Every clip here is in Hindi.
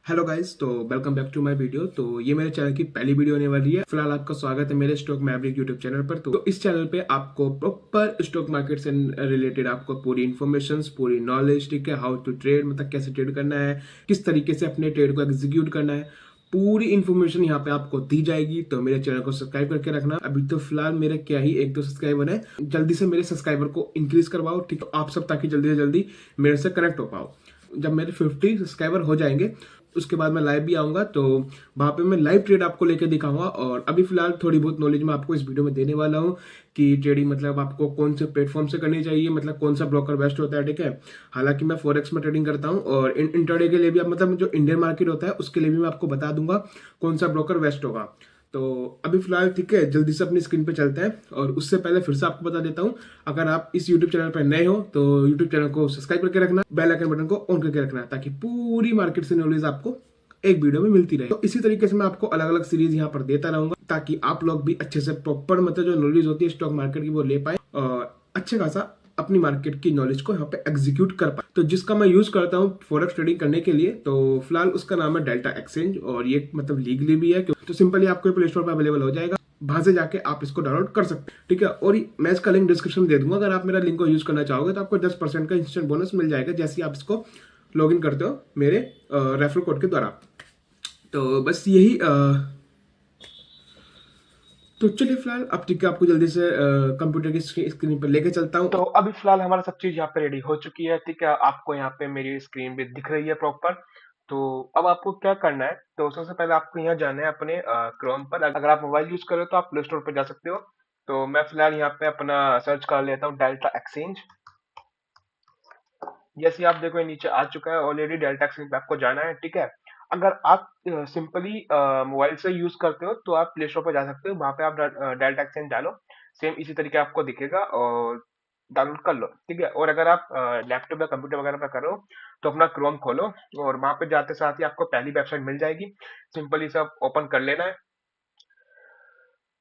हेलो गाइस, तो welcome back to my video. तो ये मेरे चैनल की पहली वीडियो होने वाली है। फिलहाल आपका स्वागत है मेरे स्टॉक मैवरिक यूट्यूब चैनल पर। तो इस चैनल पे आपको प्रॉपर स्टॉक मार्केट से रिलेटेड आपको पूरी इन्फॉर्मेशन, पूरी नॉलेज, ठीक है, हाउ टू ट्रेड, मतलब कैसे ट्रेड करना है, किस तरीके से अपने ट्रेड को एग्जीक्यूट करना है, पूरी इन्फॉर्मेशन यहाँ पे आपको दी जाएगी। तो मेरे चैनल को सब्सक्राइब करके रखना। अभी तो फिलहाल मेरे क्या ही एक दो सब्सक्राइबर है, जल्दी से मेरे सब्सक्राइबर को इंक्रीज करवाओ, ठीक है आप सब, ताकि जल्दी से जल्दी मेरे से कनेक्ट हो पाओ। जब मेरे 50 सब्सक्राइबर हो जाएंगे उसके बाद मैं लाइव भी आऊंगा, तो वहां पे मैं लाइव ट्रेड आपको लेके दिखाऊंगा। और अभी फिलहाल थोड़ी बहुत नॉलेज मैं आपको इस वीडियो में देने वाला हूँ कि ट्रेडिंग मतलब आपको कौन से प्लेटफॉर्म से करनी चाहिए, मतलब कौन सा ब्रोकर बेस्ट होता है, ठीक है। हालांकि मैं फॉरेक्स में ट्रेडिंग करता हूँ और इंट्राडे के लिए भी मतलब जो इंडियन मार्केट होता है उसके लिए भी मैं आपको बता दूंगा कौन सा ब्रोकर बेस्ट होगा। तो अभी फिलहाल ठीक है, जल्दी से अपनी स्क्रीन पे चलते हैं। और उससे पहले फिर से आपको बता देता हूँ, अगर आप इस YouTube चैनल पर नए हो तो YouTube चैनल को सब्सक्राइब करके रखना, बेल आइकन बटन को ऑन करके रखना, ताकि पूरी मार्केट से नॉलेज आपको एक वीडियो में मिलती रहे। तो इसी तरीके से मैं आपको अलग अलग सीरीज यहाँ पर देता रहूंगा, ताकि आप लोग भी अच्छे से प्रॉपर मतलब जो नॉलेज होती है स्टॉक मार्केट की वो ले पाए और अच्छे खासा अपनी मार्केट की नॉलेज को यहाँ पे एग्जीक्यूट कर पाए। तो जिसका मैं यूज करता हूँ फॉरेक्स ट्रेडिंग करने के लिए, तो फिलहाल उसका नाम है डेल्टा एक्सचेंज, और ये मतलब लीगली भी है। तो सिंपली आपको प्ले स्टोर पर अवेलेबल हो जाएगा, वहां से जाके आप इसको डाउनलोड कर सकते हैं, ठीक है। और मैं इसका लिंक डिस्क्रिप्शन में दे दूंगा। अगर आप मेरा लिंक को यूज करना चाहोगे तो आपको 10% का इंस्टेंट बोनस मिल जाएगा, जैसे आप इसको लॉग इन करते हो मेरे रेफरल कोड के द्वारा। तो बस यही तो चलिए फिलहाल अब ठीक है, आपको जल्दी से कंप्यूटर की स्क्रीन पर लेके चलता हूँ। तो अभी फिलहाल हमारा सब चीज यहाँ पे रेडी हो चुकी है, ठीक है। आपको यहाँ पे मेरी स्क्रीन भी दिख रही है प्रॉपर। तो अब आपको क्या करना है, तो सबसे पहले आपको यहाँ जाना है अपने क्रोम पर। अगर आप मोबाइल यूज कर रहे हो तो आप प्ले स्टोर पर जा सकते हो। तो मैं फिलहाल यहाँ पे अपना सर्च कर लेता हूँ डेल्टा एक्सचेंज। जैसे आप देखो ये नीचे आ चुका है ऑलरेडी, डेल्टा एक्सचेंज पे आपको जाना है, ठीक है। अगर आप सिंपली मोबाइल से यूज करते हो तो आप प्ले स्टोर पर जा सकते हो, वहां पे आप डेल्टा एक्सचेंज डालो, सेम इसी तरीके आपको दिखेगा और डाउनलोड कर लो, ठीक है। और अगर आप लैपटॉप या कंप्यूटर वगैरह पे करो तो अपना क्रोम खोलो और वहां पे जाते साथ ही आपको पहली वेबसाइट मिल जाएगी, सिंपली सब ओपन कर लेना है।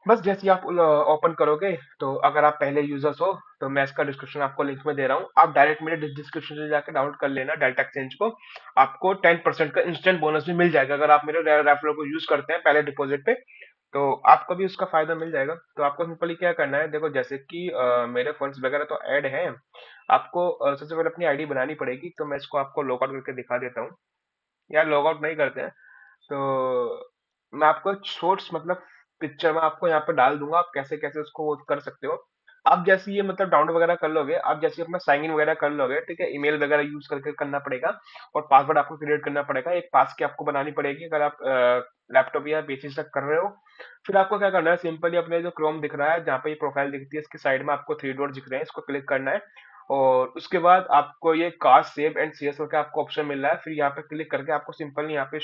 बस जैसे ही आप ओपन करोगे, तो अगर आप पहले यूजर्स हो तो मैं इसका डिस्क्रिप्शन आपको लिंक में दे रहा हूँ, आप डायरेक्ट मेरे डिस्क्रिप्शन से जाकर डाउनलोड कर लेना डेल्टा एक्सचेंज को। आपको 10% का इंस्टेंट बोनस भी मिल जाएगा अगर आप मेरे रेफरल को यूज करते हैं पहले डिपॉजिट पे। तो आपको भी उसका फायदा मिल जाएगा। तो आपको सिंपली क्या करना है, देखो जैसे कि मेरे फंड्स वगैरह तो ऐड हैं। आपको सबसे पहले अपनी आईडी बनानी पड़ेगी, तो मैं इसको आपको लॉग आउट करके दिखा देता हूँ। यार लॉग आउट नहीं करते हैं, तो मैं आपको शॉर्ट्स मतलब पिक्चर में आपको यहाँ पे डाल दूंगा, आप कैसे कैसे उसको वो कर सकते हो। आप जैसे ये मतलब डाउनलोड वगैरह कर लोगे, आप जैसे अपना साइन इन वगैरह कर लोगे, ठीक है, ईमेल वगैरह यूज करके करना पड़ेगा और पासवर्ड आपको क्रिएट करना पड़ेगा, एक पास की आपको बनानी पड़ेगी अगर आप लैपटॉप या पीसी से कर रहे हो। फिर आपको क्या करना है, सिंपली अपने जो क्रोम दिख रहा है जहाँ पे ये प्रोफाइल दिखती है इसके साइड में आपको थ्री डॉट दिख रहे हैं, इसको क्लिक करना है। और उसके बाद आपको ये कार सेव एंड सीएस का आपको ऑप्शन मिल रहा है, फिर यहाँ पे क्लिक करके आपको सिंपल यहाँ पे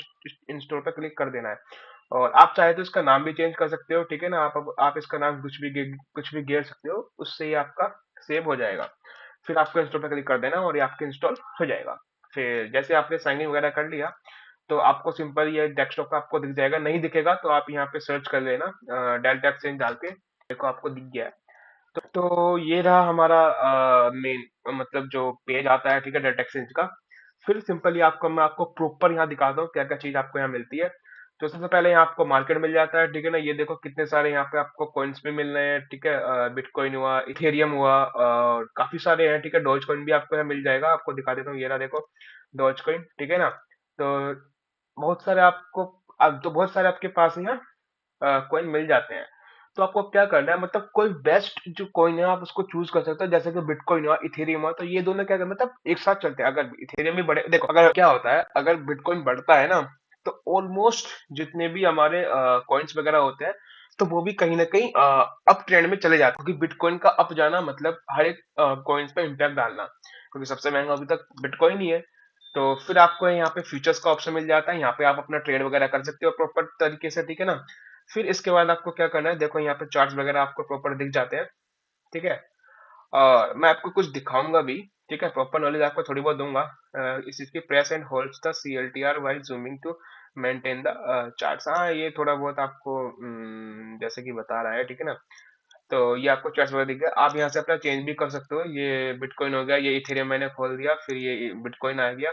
इंस्टॉल पे क्लिक कर देना है। और आप चाहे तो इसका नाम भी चेंज कर सकते हो, ठीक है ना। आप इसका नाम कुछ भी गेर सकते हो, उससे ये आपका सेव हो जाएगा। फिर आपको इंस्टॉल पे क्लिक कर देना और ये आपके इंस्टॉल हो जाएगा। फिर जैसे आपने साइन इन वगैरह कर लिया, तो आपको सिंपल ये डेस्कटॉप का आपको दिख जाएगा, नहीं दिखेगा तो आप यहाँ पे सर्च कर लेना डेल्टा एक्सचेंज डाल के, देखो आपको दिख गया है। तो ये रहा हमारा मेन मतलब जो पेज आता है, ठीक है, डेटा एक्सचेंज का। फिर सिंपली आपको मैं आपको प्रॉपर यहाँ दिखाता हूँ क्या क्या चीज आपको यहाँ मिलती है। तो सबसे पहले यहाँ आपको मार्केट मिल जाता है, ठीक है ना। ये देखो कितने सारे यहाँ पे आपको कॉइन्स भी मिल रहे हैं, ठीक है। बिटकॉइन हुआ, इथेरियम हुआ और काफी सारे हैं, ठीक है। डॉज कॉइन भी आपको यहाँ मिल जाएगा, आपको दिखा देता हूँ, ये रहा देखो डॉज कॉइन, ठीक है ना। तो बहुत सारे आपको अब तो बहुत सारे आपके पास यहाँ कॉइन मिल जाते हैं। तो आपको क्या करना है, मतलब कोई बेस्ट जो कॉइन है आप उसको चूज कर सकते हो, जैसे कि बिटकॉइन हुआ, इथेरियम हुआ। तो ये दोनों क्या करते हैं, मतलब एक साथ चलते हैं। अगर इथेरियम भी बढ़े, देखो अगर क्या होता है, अगर बिटकॉइन बढ़ता है ना, तो ऑलमोस्ट जितने भी हमारे कॉइन्स वगैरह होते हैं, तो वो भी कहीं ना कहीं अप ट्रेंड में चले जाते हैं, क्योंकि बिटकॉइन का अप जाना मतलब हर एक कॉइन्स पे इम्पैक्ट डालना, क्योंकि सबसे महंगा अभी तक बिटकॉइन ही है। तो फिर आपको यहाँ पे फ्यूचर्स का ऑप्शन मिल जाता है, यहाँ पे आप अपना ट्रेड वगैरह कर सकते हो प्रॉपर तरीके से, ठीक है ना। फिर इसके बाद आपको क्या करना है, देखो यहाँ पे चार्ट्स वगैरह आपको प्रॉपर दिख जाते हैं, ठीक है। और मैं आपको कुछ दिखाऊंगा भी, ठीक है, प्रॉपर नॉलेज आपको थोड़ी बहुत दूंगा। इस चीज की press and holds the CLTR while zooming to maintain the charts. हाँ ये थोड़ा बहुत आपको जैसे कि बता रहा है, ठीक है ना। तो ये आपको चार्ट्स वगैरह दिख गया, आप यहाँ से अपना चेंज भी कर सकते हो। ये बिटकॉइन हो गया, ये इथेरियम मैंने खोल दिया, फिर ये बिटकॉइन आ गया,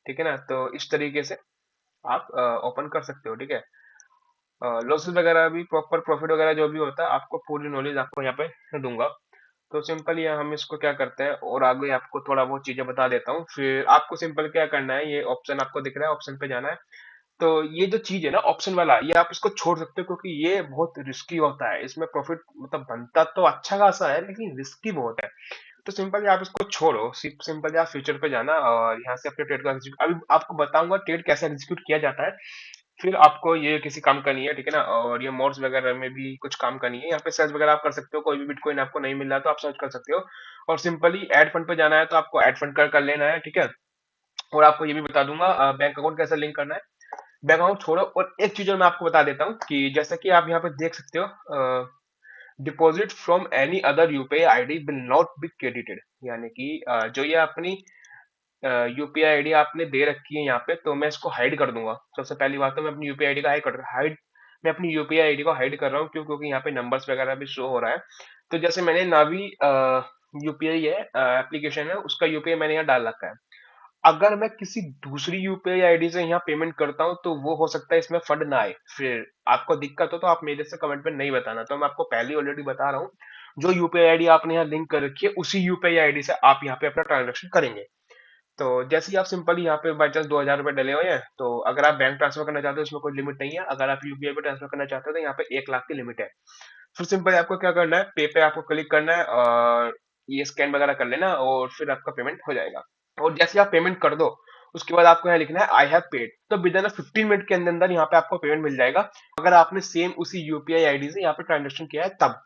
ठीक है ना। तो इस तरीके से आप ओपन कर सकते हो, ठीक है। लॉसेस वगैरह भी, प्रॉपर प्रॉफिट वगैरह जो भी होता है, आपको पूरी नॉलेज आपको यहाँ पे दूंगा। तो सिंपल ये हम इसको क्या करते हैं, और आगे आपको थोड़ा बहुत चीजें बता देता हूँ। फिर आपको सिंपल क्या करना है, ये ऑप्शन आपको दिख रहा है, ऑप्शन पे जाना है। तो ये जो चीज है ना ऑप्शन वाला, ये आप इसको छोड़ सकते हो, क्योंकि ये बहुत रिस्की होता है। इसमें प्रॉफिट मतलब बनता तो अच्छा खासा है, लेकिन रिस्की बहुत है। तो सिंपल आप इसको छोड़ो, सिंपल आप फ्यूचर पे जाना और यहाँ से अपने ट्रेड को एग्जीक्यूट, अभी आपको बताऊंगा ट्रेड कैसे एग्जीक्यूट किया जाता है। फिर आपको ये किसी काम का नहीं है, ठीक है ना। और ये मोड्स वगैरह में भी कुछ काम का नहीं है। यहाँ पे सर्च वगैरह आप कर सकते हो, कोई भी बिटकॉइन आपको नहीं मिल रहा तो आप सर्च कर सकते हो। और सिंपली एड फंड पे जाना है, तो आपको एड फंड कर लेना है, ठीक है। और आपको ये भी बता दूंगा बैंक अकाउंट कैसे लिंक करना है। बैंक अकाउंट छोड़ो, और एक चीज और मैं आपको बता देता हूँ कि जैसा कि आप यहाँ पे देख सकते हो, deposit from any other UPI ID will not be credited. यानी कि जो ये अपनी यूपीआई आईडी आपने दे रखी है यहाँ पे, तो मैं इसको हाइड कर दूंगा। सबसे पहली बात तो मैं अपनी यूपीआई आईडी का हाइड, मैं अपनी यूपीआई आईडी को हाइड कर रहा हूँ। क्यों? क्योंकि यहाँ पे नंबर्स वगैरह भी शो हो रहा है। तो जैसे मैंने नावी यूपीआई है, एप्लीकेशन है, उसका यूपीआई मैंने यहाँ डाल रखा है। अगर मैं किसी दूसरी यूपीआई आईडी से यहाँ पेमेंट करता हूँ, तो वो हो सकता है इसमें फंड ना आए। फिर आपको दिक्कत हो तो आप मेरे से कमेंट में नहीं बताना, तो मैं आपको पहले ऑलरेडी बता रहा हूँ। जो यूपीआई आईडी आपने यहाँ लिंक कर रखी है, उसी यूपीआई आईडी से आप यहाँ पे अपना ट्रांजेक्शन करेंगे। तो जैसे ही आप सिंपली यहाँ पे बाई चांस 2,000 रुपए डले हुए हैं, तो अगर आप बैंक ट्रांसफर करना चाहते हो इसमें कोई लिमिट नहीं है। अगर आप यूपीआई पे ट्रांसफर करना चाहते हो तो यहाँ पे 1 लाख की लिमिट है। फिर सिंपल आपको क्या करना है, पे आपको क्लिक करना है और ये स्कैन वगैरह कर लेना, और फिर आपका पेमेंट हो जाएगा। और जैसे आप पेमेंट कर दो, उसके बाद आपको यहाँ लिखना है आई हैव पेड। तो विद इन 15 मिनट के अंदर अंदर यहाँ पे आपको पेमेंट मिल जाएगा, अगर आपने सेम उसी यूपीआई आईडी से यहाँ पे ट्रांजेक्शन किया है तब।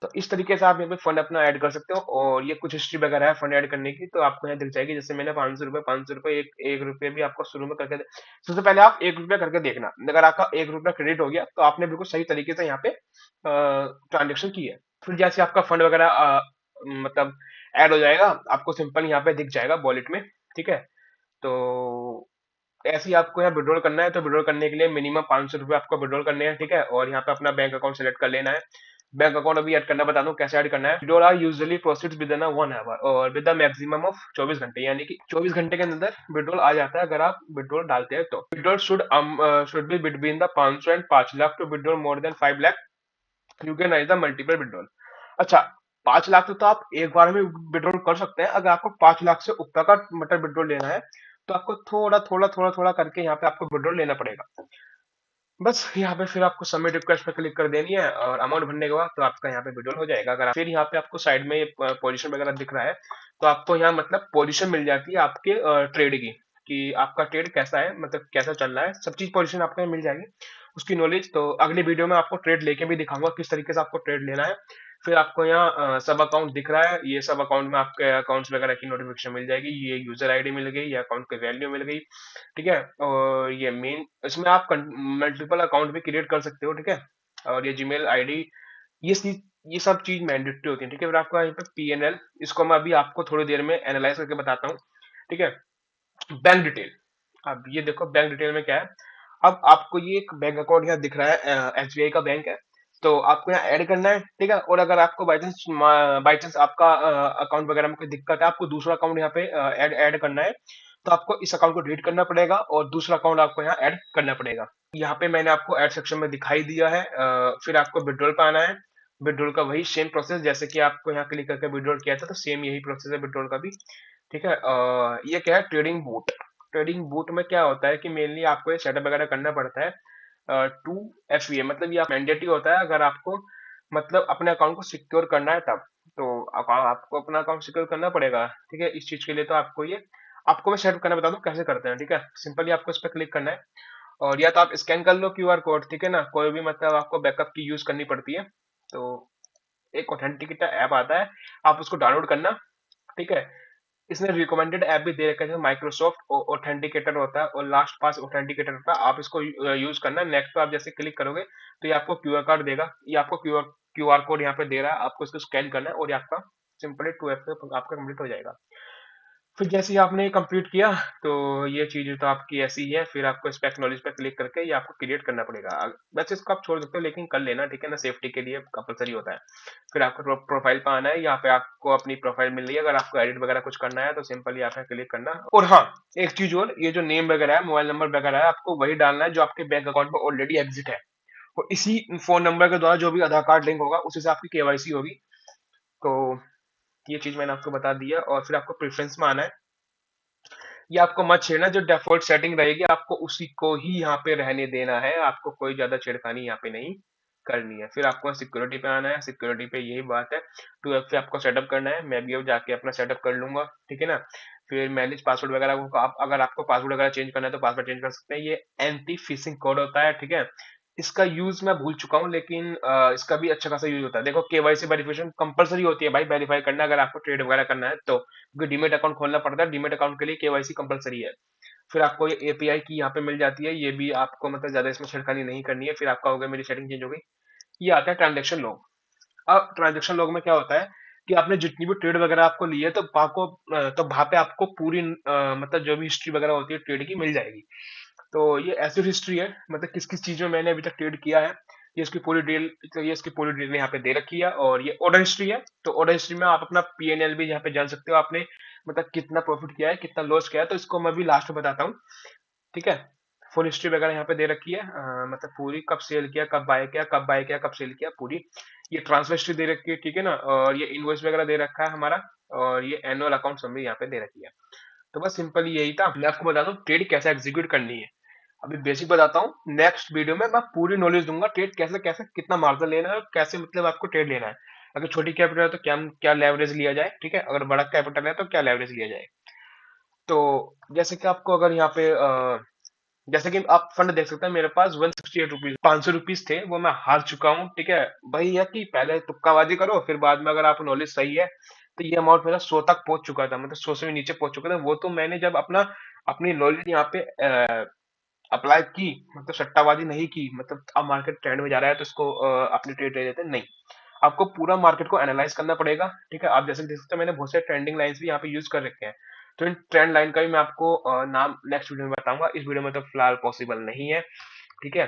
तो इस तरीके से आप यहाँ पे फंड अपना ऐड कर सकते हो। और ये कुछ हिस्ट्री वगैरह है फंड ऐड करने की, तो आपको यहाँ दिख जाएगी। जैसे मैंने 500 रुपए एक रुपये भी आपको शुरू में करके सबसे पहले आप 1 रुपया करके देखना। अगर आपका 1 रुपया क्रेडिट हो गया, तो आपने बिल्कुल सही तरीके से यहाँ पे ट्रांजेक्शन की है। फिर जैसे आपका फंड वगैरह मतलब ऐड हो जाएगा, आपको सिंपल यहाँ पे दिख जाएगा वॉलेट में, ठीक है। तो ऐसे ही आपको यहाँ विड्रॉल करना है, तो विड्रॉल करने के लिए मिनिमम 500 रुपये आपको विड्रॉल करने हैं, ठीक है। और यहाँ पे अपना बैंक अकाउंट सेलेक्ट कर लेना है। बैंक अकाउंट अभी ऐड करना बता दूं कैसे ऐड करना है। Withdrawal are usually proceeds within 1 hour और विद द मैक्सिमम ऑफ 24 घंटे, यानी कि 24 घंटे के अंदर विड्रॉल आ जाता है अगर आप विड्रॉल डालते हैं तो। Withdrawal should be between the 500 and 5 lakh. To withdrawal more than 5 lakh you can raise the multiple withdrawal. अच्छा, 5 लाख तो आप एक बार में विड्रॉल कर सकते हैं। अगर आपको 5 लाख से ऊपर का मतलब विड्रॉल लेना है, तो आपको थोड़ा थोड़ा थोड़ा थोड़ा करके यहाँ पे आपको विड्रॉल लेना पड़ेगा। बस यहाँ पे फिर आपको सबमिट रिक्वेस्ट पे क्लिक कर देनी है, और अमाउंट भरने के बाद तो आपका यहाँ पे विड्रॉल हो जाएगा। अगर फिर यहाँ पे आपको साइड में पोजीशन वगैरह दिख रहा है, तो आपको यहाँ मतलब पोजीशन मिल जाती है आपके ट्रेड की, कि आपका ट्रेड कैसा है, मतलब कैसा चल रहा है। सब चीज पोजीशन आपको यहाँ मिल जाएगी, उसकी नॉलेज। तो अगले वीडियो में आपको ट्रेड लेके भी दिखाऊंगा किस तरीके से आपको ट्रेड लेना है। फिर आपको यहाँ सब अकाउंट दिख रहा है, ये सब अकाउंट में आपके अकाउंट्स वगैरह की नोटिफिकेशन मिल जाएगी। ये यूजर आईडी मिल गई, ये अकाउंट की वैल्यू मिल गई, ठीक है। और ये मेन, इसमें आप मल्टीपल अकाउंट भी क्रिएट कर सकते हो, ठीक है। और ये जीमेल आईडी, ये सब चीज मैंडेटरी होती है, ठीक है। फिर आपका यहाँ पे पीएनएल, इसको मैं अभी आपको थोड़ी देर में एनालाइज करके बताता हूँ, ठीक है। बैंक डिटेल, अब ये देखो बैंक डिटेल में क्या है। अब आपको ये एक बैंक अकाउंट यहाँ दिख रहा है, एसबीआई का बैंक है। तो आपको यहाँ ऐड करना है, ठीक है। और अगर आपको बाई चांस आपका अकाउंट वगैरह में कोई दिक्कत है, आपको दूसरा अकाउंट यहाँ पे ऐड ऐड करना है, तो आपको इस अकाउंट को डिलीट करना पड़ेगा और दूसरा अकाउंट आपको यहाँ ऐड करना पड़ेगा। यहाँ पे मैंने आपको ऐड सेक्शन में दिखाई दिया है। फिर आपको विड्रॉल पे आना है। विड्रॉल का वही सेम प्रोसेस, जैसे कि आपको यहाँ क्लिक करके विड्रॉल किया था, तो सेम यही प्रोसेस है विड्रॉल का भी, ठीक है। ये क्या है, ट्रेडिंग बूट। ट्रेडिंग बूट में क्या होता है कि मेनली आपको ये सेटअप वगैरह करना पड़ता है। टू एफ मतलब ये आप मैंडेटरी होता है अगर आपको मतलब अपने अकाउंट को सिक्योर करना है तब। तो आपको अपना अकाउंट सिक्योर करना पड़ेगा, ठीक है। इस चीज के लिए तो आपको मैं सेटअप करना बता दूं कैसे करते हैं, ठीक है। सिंपली आपको इस पर क्लिक करना है, और या तो आप स्कैन कर लो क्यूआर कोड, ठीक है ना। कोई भी मतलब आपको बैकअप की यूज करनी पड़ती है, तो एक ऑथेंटिकेटर ऐप आता है, आप उसको डाउनलोड करना, ठीक है। इसने रिकमेंडेड ऐप भी दे रखा है, माइक्रोसॉफ्ट ऑथेंटिकेटर होता है और लास्ट पास ऑथेंटिकेटर होता है। आप इसको यूज करना। नेक्स्ट पे आप जैसे क्लिक करोगे, तो ये आपको क्यूआर कार्ड देगा, ये आपको क्यूआर कोड यहाँ पे दे रहा है, आपको इसको स्कैन करना है और ये आपका सिंपली 2 एफ आपका कंप्लीट हो जाएगा। फिर जैसे ही आपने कंप्लीट किया, तो ये चीज़ तो आपकी ऐसी ही है, फिर आपको इस पे एक्नॉलेज पे क्लिक करके ये आपको क्रिएट करना पड़ेगा। वैसे इसको आप छोड़ सकते हो लेकिन कर लेना, ठीक है ना, सेफ्टी के लिए कंपलसरी होता है। फिर आपको प्रोफाइल पे आना है, यहाँ पे आपको अपनी प्रोफाइल मिल रही है, अगर आपको एडिट वगैरह कुछ करना है तो सिंपल यहाँ पे क्लिक करना। और हाँ, एक चीज और, ये जो नेम वगैरह है, मोबाइल नंबर वगैरह है, आपको वही डालना है जो आपके बैंक अकाउंट में ऑलरेडी एग्जिट है। और इसी फोन नंबर के द्वारा जो भी आधार कार्ड लिंक होगा उसी से आपकी केवाईसी होगी। तो ये चीज मैंने आपको बता दिया। और फिर आपको प्रेफरेंस में आना है, ये आपको मत छेड़ना, जो डेफॉल्ट सेटिंग रहेगी आपको उसी को ही यहाँ पे रहने देना है, आपको कोई ज्यादा छेड़खानी यहाँ पे नहीं करनी है। फिर आपको सिक्योरिटी पे आना है, सिक्योरिटी पे यही बात है, 2FA आपको सेटअप करना है, मैं भी अब जाके अपना सेटअप कर लूंगा, ठीक है ना। फिर मैनेज पासवर्ड वगैरह को आप, अगर आपको पासवर्ड वगैरह चेंज करना है तो पासवर्ड चेंज कर सकते हैं, ये एंटी फिशिंग कोड होता है, ठीक है। इसका यूज मैं भूल चुका हूँ, लेकिन इसका भी अच्छा खासा यूज होता है। देखो, केवाईसी वेरिफिकेशन कंपलसरी होती है भाई, वेरीफाई करना अगर आपको ट्रेड वगैरह करना है तो, क्योंकि डीमेट अकाउंट खोलना पड़ता है, डीमेट अकाउंट के लिए केवाईसी कंपलसरी है। फिर आपको ये एपीआई की यहाँ पे मिल जाती है, ये भी आपको मतलब ज्यादा इसमें छिड़खानी नहीं करनी है। फिर आपका हो गया, मेरी सेटिंग चेंज हो गई। ये आता है ट्रांजेक्शन लॉग। अब ट्रांजेक्शन लॉग में क्या होता है कि आपने जितनी भी ट्रेड वगैरह आपको ली है, तो तो वहां पे आपको पूरी मतलब जो भी हिस्ट्री वगैरह होती है ट्रेड की मिल जाएगी। तो ये ऐसी हिस्ट्री है, मतलब किस किस चीज में मैंने अभी तक ट्रेड किया है, ये इसकी पूरी डिटेल, तो ये इसकी पूरी डिटेल यहाँ पे दे रखी है। और ये ऑर्डर हिस्ट्री है, तो ऑर्डर हिस्ट्री में आप अपना पीएनएल भी यहाँ पे जान सकते हो, आपने मतलब कितना प्रॉफिट किया है, कितना लॉस किया है, तो इसको मैं भी लास्ट में बताता हूँ, ठीक है। फुल हिस्ट्री वगैरह यहाँ पे दे रखी है, मतलब पूरी, कब सेल किया, कब बाय किया, कब बाय किया, कब सेल किया, पूरी। ये ट्रांसफर हिस्ट्री दे रखी है, ठीक है ना। और ये इनवॉइस वगैरह दे रखा है हमारा। और ये एनुअल अकाउंट समरी यहाँ पे दे रखी है। तो बस सिंपल यही था, मैं आपको बता दूं ट्रेड कैसे एग्जीक्यूट करनी है। अभी बेसिक बताता हूँ, नेक्स्ट वीडियो में मैं पूरी नॉलेज दूंगा, ट्रेड कैसे कैसे कितना मार्जिन लेना है और कैसे मतलब आपको ट्रेड लेना है। अगर छोटी कैपिटल है तो क्या क्या लेवरेज लिया जाए, ठीक है, अगर बड़ा कैपिटल है तो क्या लेवरेज लिया जाए। तो जैसे कि आपको अगर यहाँ पे जैसे कि आप फंड देख सकते हैं, मेरे पास 168 रुपीज, 500 रुपीज थे, वो मैं हार चुका हूँ, ठीक है। वही है कि पहले तुक्काबाजी करो, फिर बाद में अगर आपको नॉलेज सही है तो ये अमाउंट मेरा 100 तक पहुंच चुका था, मतलब 100 से भी नीचे पहुंच चुका था। वो तो मैंने जब अपनी नॉलेज यहाँ पे अप्लाई की, मतलब सट्टाबाजी नहीं की, मतलब अब मार्केट ट्रेंड में जा रहा है तो इसको अपनी ट्रेड ले लेते हैं, नहीं। आपको पूरा मार्केट को एनालाइज करना पड़ेगा, ठीक है। आप जैसे देख सकते हैं, मैंने बहुत से ट्रेंडिंग लाइंस भी यहाँ पे यूज कर रखे हैं। तो इन ट्रेंड लाइन का भी मैं आपको नाम नेक्स्ट वीडियो में बताऊंगा, इस वीडियो में तो फिलहाल पॉसिबल नहीं है, ठीक है।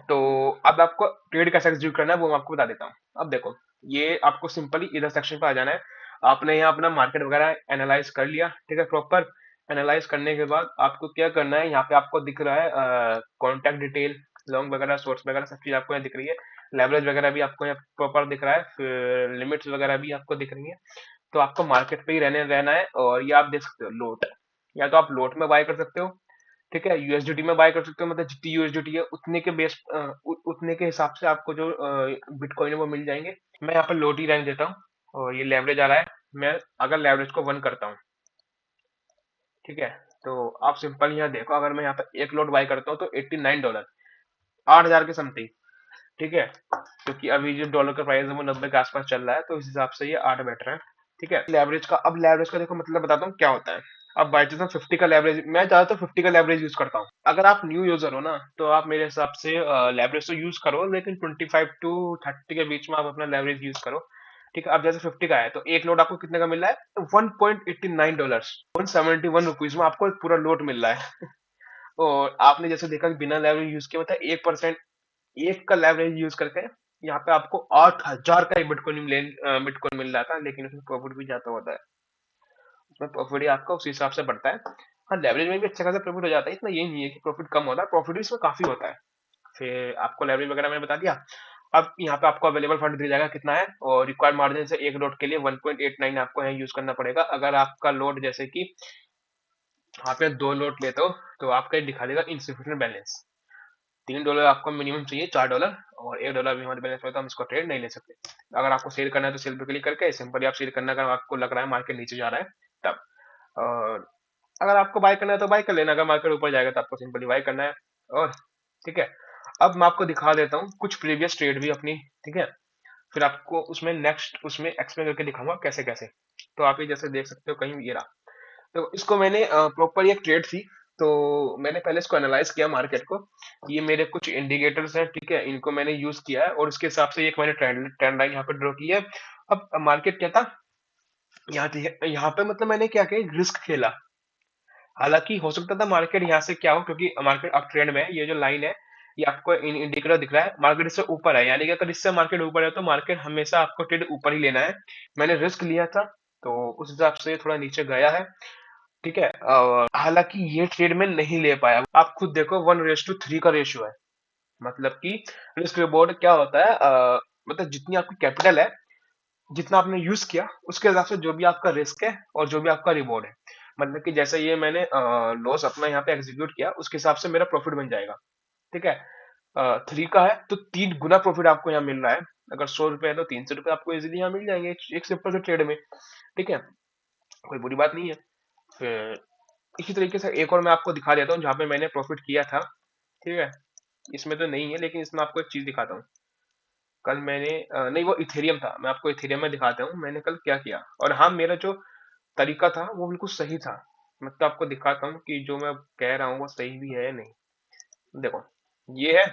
तो अब आपको ट्रेड कैसे एग्जीक्यूट करना है वो मैं आपको बता देता हूँ। अब देखो, ये आपको सिंपली इधर सेक्शन पे आ जाना है। आपने यहाँ अपना मार्केट वगैरह एनालाइज कर लिया, ठीक है, प्रॉपर एनालाइज करने के बाद आपको क्या करना है, यहाँ पे आपको दिख रहा है कॉन्टैक्ट डिटेल, लॉन्ग वगैरह, शॉर्ट्स वगैरह, सब चीज आपको यहाँ दिख रही है। लेवरेज वगैरह भी आपको यहाँ प्रॉपर दिख रहा है, फिर लिमिट्स वगैरह भी आपको दिख रही है। तो आपको मार्केट पे ही रहने रहना है। और ये आप देख सकते हो लोट, या तो आप लोट में बाय कर सकते हो, ठीक है, यूएसडीटी में बाय कर सकते हो, मतलब जितनी यूएसडीटी है उतने के बेस उतने के हिसाब से आपको जो बिटकॉइन है वो मिल जाएंगे। मैं यहाँ पर लोट ही रहने देता हूँ। और ये लेवरेज आ रहा है, मैं अगर लेवरेज को 1 करता हूँ, ठीक है। तो आप सिंपल यहाँ देखो, अगर मैं यहाँ पर एक लोट बाय करता हूँ तो $89, 8,000 के समथिंग, ठीक है। क्योंकि अभी जो डॉलर का प्राइस है वो 90 के आसपास चल रहा है, तो इस हिसाब से ये 8 बैठ रहा है, ठीक है। लेवरेज का, अब लेवरेज का देखो मतलब बताता हूँ क्या होता है। अब बाई चांस 50 का लेवरेज, मैं ज्यादातर 50 का लेवरेज यूज करता हूँ। अगर आप न्यू यूजर हो ना, तो आप मेरे हिसाब से लेवरेज तो यूज करो, लेकिन 25 to 30 के बीच में आप अपना लेवरेज यूज करो, ठीक है। अब जैसे 50 का है तो एक लोड आपको कितने का मिल रहा है, $1.89, 171 रुपीज में आपको एक पूरा लोड मिल रहा है। और आपने जैसे देखा कि बिना लेवरेज यूज किए, मतलब 1%, एक का लेवरेज यूज करके यहाँ पे आपको 8,000 का बिटकॉइन मिल रहा था, लेकिन उसमें प्रॉफिट भी ज्यादा होता है, उसमें प्रॉफिट ही आपका उस हिसाब से बढ़ता है। हाँ, लेवरेज में भी अच्छा खासा प्रॉफिट हो जाता है, इतना ये नहीं है कि प्रॉफिट कम होता है, प्रॉफिट भी इसमें काफी होता है। फिर आपको लेवरेज वगैरह मैंने बता दिया। अब यहाँ पे आपको अवेलेबल फंड दिया जाएगा कितना है, और रिक्वायर्ड मार्जिन से एक लोड के लिए 1.89 आपको यहाँ यूज करना पड़ेगा। अगर आपका लोड जैसे कि आप यहाँ 2 लोड लेते हो, तो आपका ये दिखा देगा इंसफिशिएंट बैलेंस, $3 आपको मिनिमम चाहिए, $4, और $1 भी हमारे बैलेंस में, तो हम इसको ट्रेड नहीं ले सकते। अगर आपको सेल करना है तो सेल पे क्लिक करके सिंपली आप सेल करना, अगर आपको लग रहा है मार्केट नीचे जा रहा है तब। और अगर आपको बाय करना है तो बाय कर लेना, अगर मार्केट ऊपर जाएगा तो आपको सिंपली बाय करना है। और ठीक है, अब मैं आपको दिखा देता हूँ कुछ प्रीवियस ट्रेड भी अपनी, ठीक है। फिर आपको उसमें नेक्स्ट उसमें एक्सप्लेन करके दिखाऊंगा कैसे कैसे। तो आप ये जैसे देख सकते हो कहीं ये रहा, तो इसको मैंने प्रॉपर एक ट्रेड थी, तो मैंने पहले इसको एनालाइज किया मार्केट को, ये मेरे कुछ इंडिकेटर्स हैं, ठीक है, इनको मैंने यूज किया है और उसके हिसाब से एक मैंने ट्रेंड ट्रेंड लाइन यहाँ पे ड्रॉ की है। अब मार्केट क्या था, यहाँ पे मतलब मैंने क्या किया, रिस्क खेला। हालांकि हो सकता था मार्केट यहाँ से क्या हो, क्योंकि मार्केट अब ट्रेंड में है। ये जो लाइन है, ये आपको इंडिकेटर दिख रहा है, मार्केट इससे ऊपर है, यानी कि अगर इससे मार्केट ऊपर है तो मार्केट हमेशा आपको ट्रेड ऊपर ही लेना है। मैंने रिस्क लिया था, तो उस हिसाब से थोड़ा नीचे गया है। ठीक है, और हालांकि ये ट्रेड में नहीं ले पाया। आप खुद देखो, 1:3 का रेशियो है। मतलब कि रिस्क रिवॉर्ड क्या होता है, मतलब जितनी आपकी कैपिटल है, जितना आपने यूज किया, उसके हिसाब से जो भी आपका रिस्क है और जो भी आपका रिवॉर्ड है। मतलब कि जैसे ये मैंने लॉस अपना यहाँ पे एग्जीक्यूट किया, उसके हिसाब से मेरा प्रॉफिट बन जाएगा। ठीक है, 3 का है तो 3 गुना प्रॉफिट आपको यहाँ मिल रहा है। अगर 100 रुपए है तो 300 रुपए आपको इजीली यहाँ मिल जाएंगे एक सिंपल से ट्रेड में। ठीक है, कोई बुरी बात नहीं है। फिर इसी तरीके से एक और मैं आपको दिखा देता हूँ जहाँ पे मैंने प्रॉफिट किया था। ठीक है, इसमें तो नहीं है, लेकिन इसमें आपको एक चीज दिखाता हूँ। कल मैंने नहीं, वो इथेरियम था, मैं आपको इथेरियम में दिखाता हूँ मैंने कल क्या किया। और हाँ, मेरा जो तरीका था वो बिल्कुल सही था। मैं तो आपको दिखाता हूँ कि जो मैं कह रहा हूँ वो सही भी है या नहीं। देखो, ये है,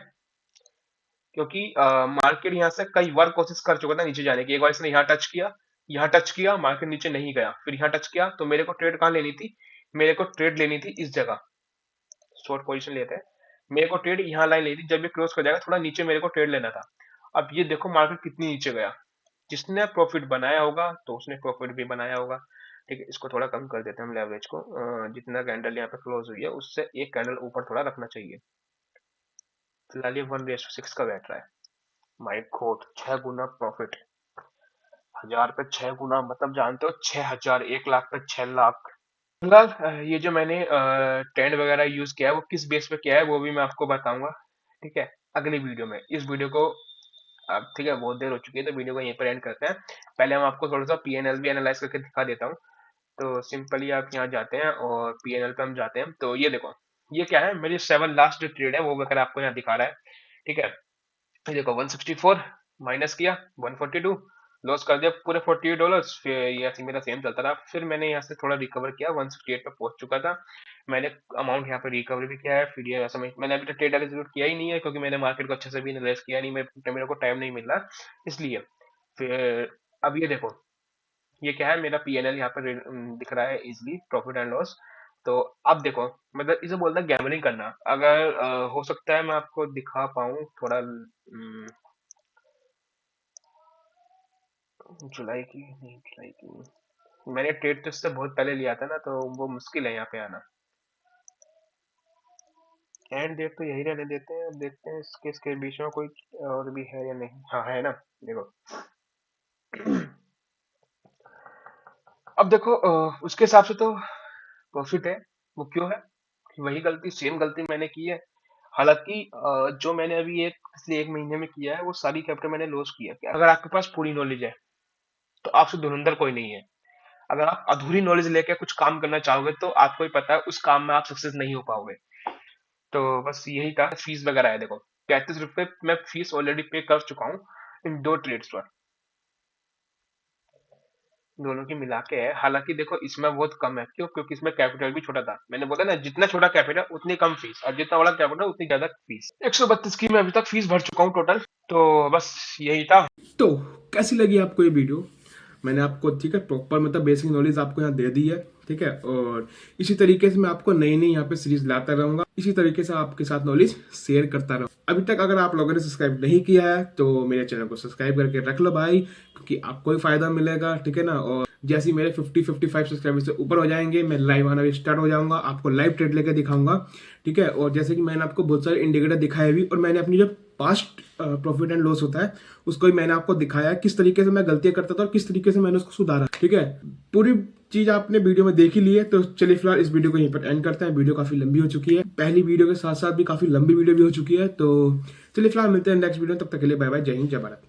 क्योंकि मार्केट यहाँ से कई बार कोशिश कर चुका था नीचे जाने की। एक बार इसने यहाँ टच किया, मार्केट नीचे नहीं गया, फिर यहाँ टच किया, तो मेरे को ट्रेड कहाँ लेनी थी, मेरे को ट्रेड लेनी थी इस जगह। शॉर्ट पोजीशन लेते हैं, मेरे को ट्रेड यहाँ लाइन लेनी थी, जब ये क्लोज कर जाएगा थोड़ा नीचे मेरे को ट्रेड लेना था। अब ये देखो मार्केट कितनी नीचे गया। जिसने प्रॉफिट बनाया होगा तो उसने प्रॉफिट भी बनाया होगा। ठीक है, इसको थोड़ा कम कर देते हैं हम लेवरेज को। जितना कैंडल यहाँ पे क्लोज हुई है उससे एक कैंडल ऊपर थोड़ा रखना चाहिए। फिलहाल ये 1:6 का बैठ रहा है। My God, 6 Guna profit. 1000 पे 6 गुना, मतलब जानते हो, 6000, 1 लाख पे 6 लाख। फिलहाल ये जो मैंने ट्रेंड वगैरह यूज किया है वो किस बेस पे किया है वो भी मैं आपको बताऊंगा। ठीक है, अगली वीडियो में। इस वीडियो को अब ठीक है, बहुत देर हो चुकी है तो वीडियो को यहीं पर एंड करते हैं। पहले हम आपको थोड़ा सा पीएनएल भी एनालाइज करके दिखा देता हूँ। तो सिंपली आप यहाँ जाते हैं और पीएनएल पे हम जाते हैं, तो ये देखो, ये क्या है, मेरी 7 लास्ट जो ट्रेड है वो वगैरह आपको यहाँ दिखा रहा है। ठीक है, ये देखो, 164 माइनस किया, 142 लॉस कर दिया पूरे $48। फिर ये ऐसे मेरा सेम चलता रहा, फिर मैंने यहाँ से थोड़ा रिकवर किया, 168 पे पहुंच चुका था। मैंने अमाउंट यहाँ पे रिकवर भी किया है। फिर ये ऐसा मैंने अभी तक ट्रेड एग्जीक्यूट किया ही नहीं है, क्योंकि मैंने मार्केट को अच्छे से भी एनालाइज किया नहीं, मेरे को टाइम नहीं मिल रहा इसलिए। फिर अब ये देखो, ये क्या है, मेरा पीएनएल यहाँ पर दिख रहा है इजिली, प्रॉफिट एंड लॉस। तो अब देखो, मतलब इसे बोलता है गैमलिंग करना। अगर हो सकता है मैं आपको दिखा पाऊँ थोड़ा, जुलाई की नहीं, जुलाई की मैंने ट्रेड तो इससे बहुत पहले लिया था ना, तो वो मुश्किल है यहाँ पे आना। एंड डेट तो यही रहने देते हैं, अब देखते हैं इसके बीच में कोई और भी है या नहीं। हाँ, है ना, देखो। अब देखो, उसके हिसाब से तो प्रॉफिट है। वो क्यों है, वही गलती, सेम गलती मैंने की है। हालांकि जो मैंने अभी पिछले 1 महीने में किया है वो सारी कैपिटल मैंने लॉस किया है। अगर आपके पास पूरी नॉलेज है तो आपसे धुरंधर कोई नहीं है। अगर आप अधूरी नॉलेज लेके कुछ काम करना चाहोगे तो आपको ही पता है उस काम में आप सक्सेस नहीं हो पाओगे। तो बस यही था। फीस वगैरह है, देखो, 33 रुपए मैं फीस ऑलरेडी पे कर चुका हूँ इन 2 ट्रेड्स पर। दोनों की मिला के है। हालांकि देखो इसमें बहुत कम है, क्यों, क्योंकि इसमें कैपिटल भी छोटा था। मैंने बोला ना, जितना छोटा कैपिटल उतनी कम फीस, और जितना बड़ा कैपिटल उतनी ज्यादा फीस। 132 की मैं अभी तक फीस भर चुका हूँ टोटल। तो बस यही था। तो कैसी लगी आपको ये वीडियो? मैंने आपको, ठीक है, प्रॉपर मतलब बेसिक नॉलेज आपको यहाँ दे दी है। ठीक है, और इसी तरीके से मैं आपको नई नई यहाँ पे सीरीज लाता रहूंगा, इसी तरीके से आपके साथ नॉलेज शेयर करता रहूँ। अभी तक अगर आप लोगों ने सब्सक्राइब नहीं किया है तो मेरे चैनल को सब्सक्राइब करके रख लो भाई, क्योंकि आपको ही फायदा मिलेगा। ठीक है ना, और जैसे ही मेरे 50-55 सब्सक्राइबर से ऊपर हो जाएंगे मैं लाइव आना भी स्टार्ट हो जाऊंगा, आपको लाइव ट्रेड लेकर दिखाऊंगा। ठीक है, और जैसे कि मैंने आपको बहुत सारे इंडिकेटर दिखाए भी, और मैंने अपनी जो पास्ट प्रॉफिट एंड लॉस होता है उसको भी मैंने आपको दिखाया है, किस तरीके से मैं गलतियां करता था और किस तरीके से मैंने उसको सुधारा। ठीक है, पूरी चीज आपने वीडियो में देख ही ली है। तो चलिए फिलहाल इस वीडियो को यहीं पर एंड करते हैं। वीडियो काफी लंबी हो चुकी है, पहली वीडियो के साथ साथ भी काफी लंबी वीडियो भी हो चुकी है। तो चलिए फिलहाल मिलते हैं नेक्स्ट वीडियो, तब तक के लिए बाय बाय, जय हिंद, जय भारत।